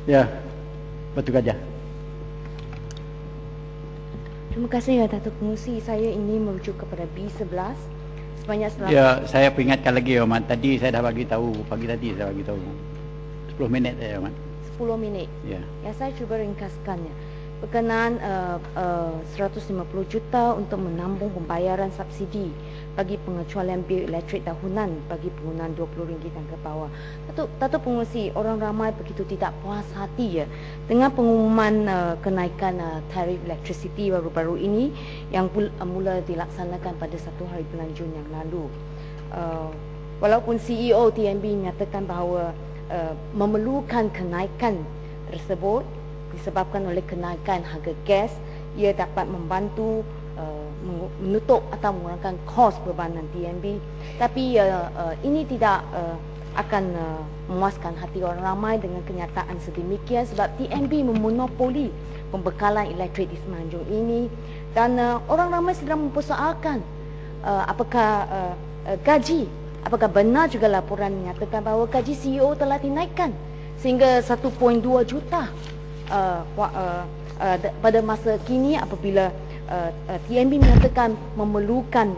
Ya, betul saja. Terima kasih ya Datuk Pengerusi. Saya ingin merujuk kepada B11 sebanyak Ya, saya peringatkan lagi ya, Mat. Tadi saya dah bagi tahu, pagi tadi saya bagi tahu. 10 minit saja, Mat. 10 minit. Ya. Ya, saya cuba ringkaskannya. Berkenaan 150 juta untuk menambung pembayaran subsidi bagi pengecualian bil elektrik tahunan bagi penggunaan RM20 dan ke bawah. Datuk Pengerusi, orang ramai begitu tidak puas hati ya dengan pengumuman kenaikan tarif elektrisiti baru-baru ini yang mula dilaksanakan pada 1 hari bulan Jun yang lalu. Walaupun CEO TNB menyatakan bahawa memerlukan kenaikan tersebut disebabkan oleh kenaikan harga gas, ia dapat membantu menutup atau mengurangkan kos bebanan TNB. Tapi ini tidak akan memuaskan hati orang ramai dengan kenyataan sedemikian sebab TNB memonopoli pembekalan elektrik di Semenanjung ini dan orang ramai sedang mempersoalkan apakah gaji, apakah benar juga laporan menyatakan bahawa gaji CEO telah dinaikkan sehingga 1.2 juta pada masa kini apabila TNB menyatakan memerlukan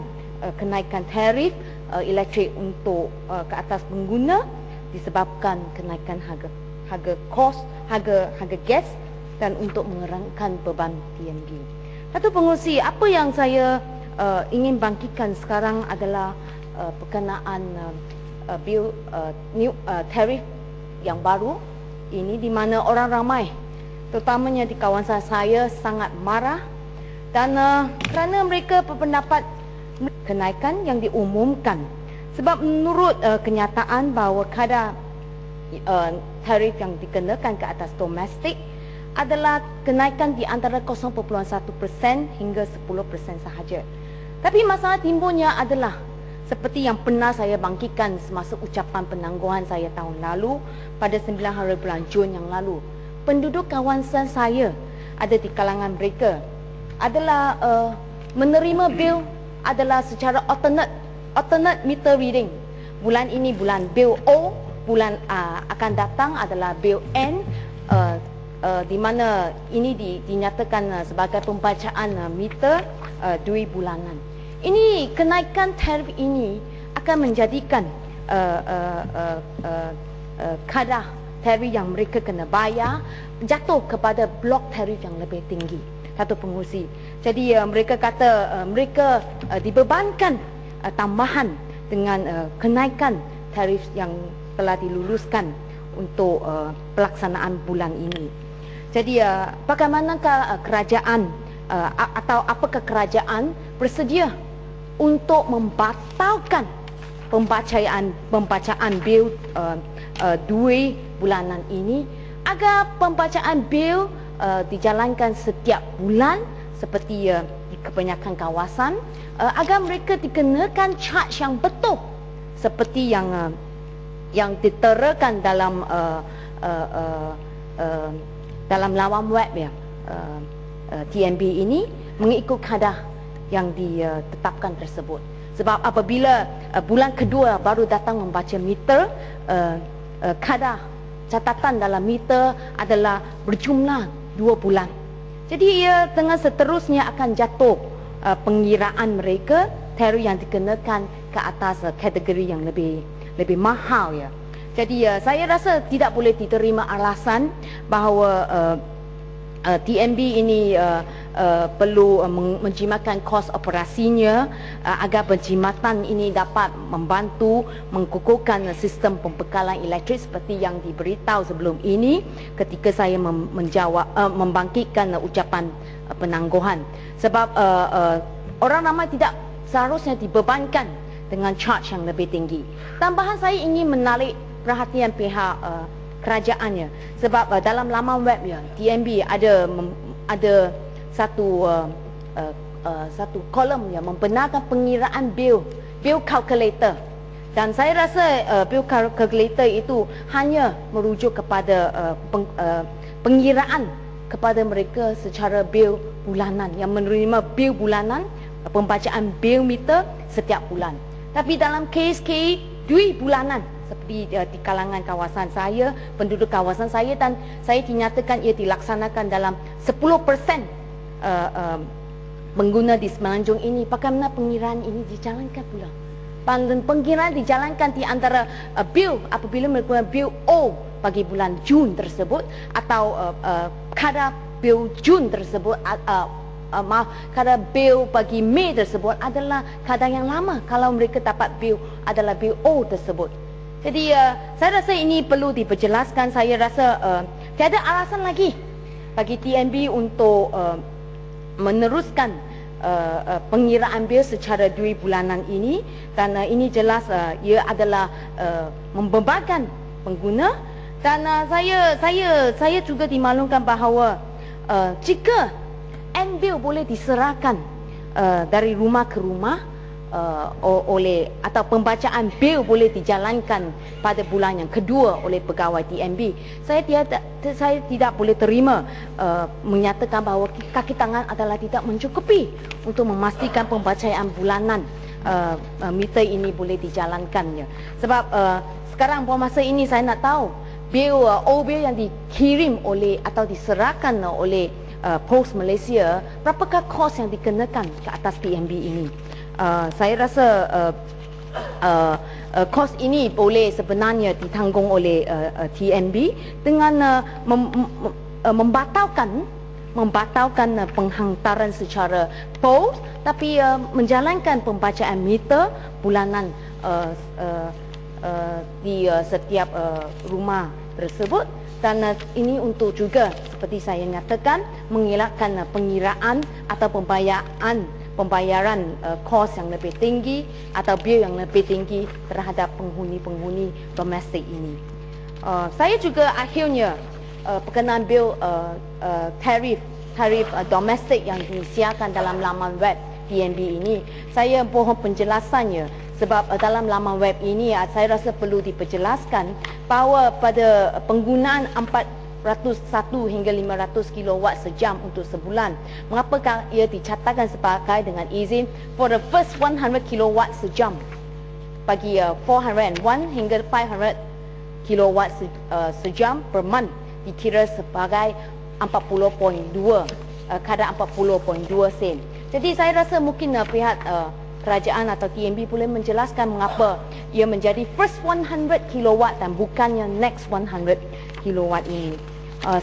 kenaikan tarif elektrik untuk ke atas pengguna disebabkan kenaikan harga gas dan untuk mengurangkan beban TNB. Datuk Pengerusi, apa yang saya ingin bangkitkan sekarang adalah berkenaan bil tarif yang baru ini di mana orang ramai terutamanya di kawasan saya sangat marah dan kerana mereka berpendapat kenaikan yang diumumkan sebab menurut kenyataan bahawa kadar tarif yang dikenakan ke atas domestik adalah kenaikan di antara 0.1% hingga 10% sahaja. Tapi masalah timbulnya adalah seperti yang pernah saya bangkitkan semasa ucapan penangguhan saya tahun lalu pada 9 hari bulan Jun yang lalu. Penduduk kawasan saya ada di kalangan mereka adalah menerima bil adalah secara alternate meter reading. Bulan ini bulan bil O, bulan akan datang adalah bil N, di mana ini dinyatakan sebagai pembacaan meter 2 bulanan. Ini kenaikan tarif ini akan menjadikan kadar tarif yang mereka kena bayar jatuh kepada blok tarif yang lebih tinggi. Datuk Pengerusi. Jadi mereka kata mereka dibebankan tambahan dengan kenaikan tarif yang telah diluluskan untuk pelaksanaan bulan ini. Jadi bagaimanakah kerajaan atau apakah kerajaan bersedia untuk membatalkan pembacaan bil 2 bulanan ini agar pembacaan bil dijalankan setiap bulan seperti di kebanyakan kawasan agar mereka dikenakan charge yang betul seperti yang diterakan dalam laman web ya TNB ini mengikut kadar yang ditetapkan tersebut. Sebab apabila bulan kedua baru datang membaca meter, kadar catatan dalam meter adalah berjumlah 2 bulan. Jadi ia dengan seterusnya akan jatuh pengiraan mereka tarif yang dikenakan ke atas kategori yang lebih mahal ya. Jadi saya rasa tidak boleh diterima alasan bahawa TNB ini perlu menjimatkan kos operasinya agar penjimatan ini dapat membantu mengukuhkan sistem pembekalan elektrik seperti yang diberitahu sebelum ini ketika saya membangkitkan ucapan penangguhan. Sebab orang ramai tidak seharusnya dibebankan dengan charge yang lebih tinggi. Tambahan saya ingin menarik perhatian pihak kerajaannya sebab dalam laman webnya TNB ada satu kolom yang membenarkan pengiraan bil calculator dan saya rasa bil calculator itu hanya merujuk kepada pengiraan kepada mereka secara bil bulanan yang menerima bil bulanan pembacaan bil meter setiap bulan. Tapi dalam kes 2 bulanan seperti di kalangan kawasan saya, penduduk kawasan saya, dan saya dinyatakan ia dilaksanakan dalam 10% pengguna di Semenanjung ini. Bagaimana pengiraan ini dijalankan pula? Pengiraan dijalankan di antara bil apabila melakukan bil O bagi bulan Jun tersebut, atau kadar bil Jun tersebut, kadar bil bagi Mei tersebut adalah kadar yang lama kalau mereka dapat bil adalah bil O tersebut. Jadi saya rasa ini perlu diperjelaskan. Saya rasa tiada alasan lagi bagi TNB untuk meneruskan pengiraan bil secara 2 bulanan ini, kerana ini jelas ia adalah membebankan pengguna. Dan saya juga dimaklumkan bahawa jika N-bil boleh diserahkan dari rumah ke rumah atau pembacaan bil boleh dijalankan pada bulan yang kedua oleh pegawai TNB, saya tidak boleh terima menyatakan bahawa kaki tangan adalah tidak mencukupi untuk memastikan pembacaan bulanan meter ini boleh dijalankannya. Sebab sekarang pada masa ini saya nak tahu bil O-bil yang dikirim oleh atau diserahkan oleh Pos Malaysia, berapakah kos yang dikenakan ke atas TNB ini? Saya rasa kos ini boleh sebenarnya ditanggung oleh TNB dengan membatalkan penghantaran secara pos, tapi menjalankan pembacaan meter bulanan di setiap rumah tersebut. Dan ini untuk juga seperti saya nyatakan mengelakkan pengiraan atau pembayaran kos yang lebih tinggi atau bil yang lebih tinggi terhadap penghuni-penghuni domestik ini. Saya juga akhirnya berkenaan bil tarif domestik yang disiarkan dalam laman web TNB ini, saya mohon penjelasannya. Sebab dalam laman web ini saya rasa perlu diperjelaskan bahawa pada penggunaan 401 hingga 500 kilowatt sejam untuk sebulan, mengapakah ia dicatatkan sebagai dengan izin for the first 100 kilowatt sejam, bagi 401 hingga 500 kilowatt sejam per month dikira sebagai 40.2 kadar 40.2 sen. Jadi saya rasa mungkin pihak kerajaan atau TNB boleh menjelaskan mengapa ia menjadi first 100 kilowatt dan bukannya next 100 kilowatt ini.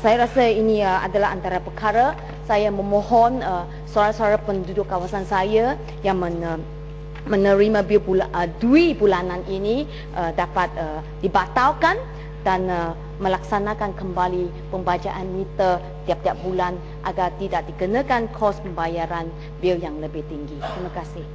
Saya rasa ini adalah antara perkara saya memohon saudara-saudara penduduk kawasan saya yang menerima bil 2 bulanan ini dapat dibatalkan dan melaksanakan kembali pembacaan meter tiap-tiap bulan agar tidak dikenakan kos pembayaran bil yang lebih tinggi. Terima kasih.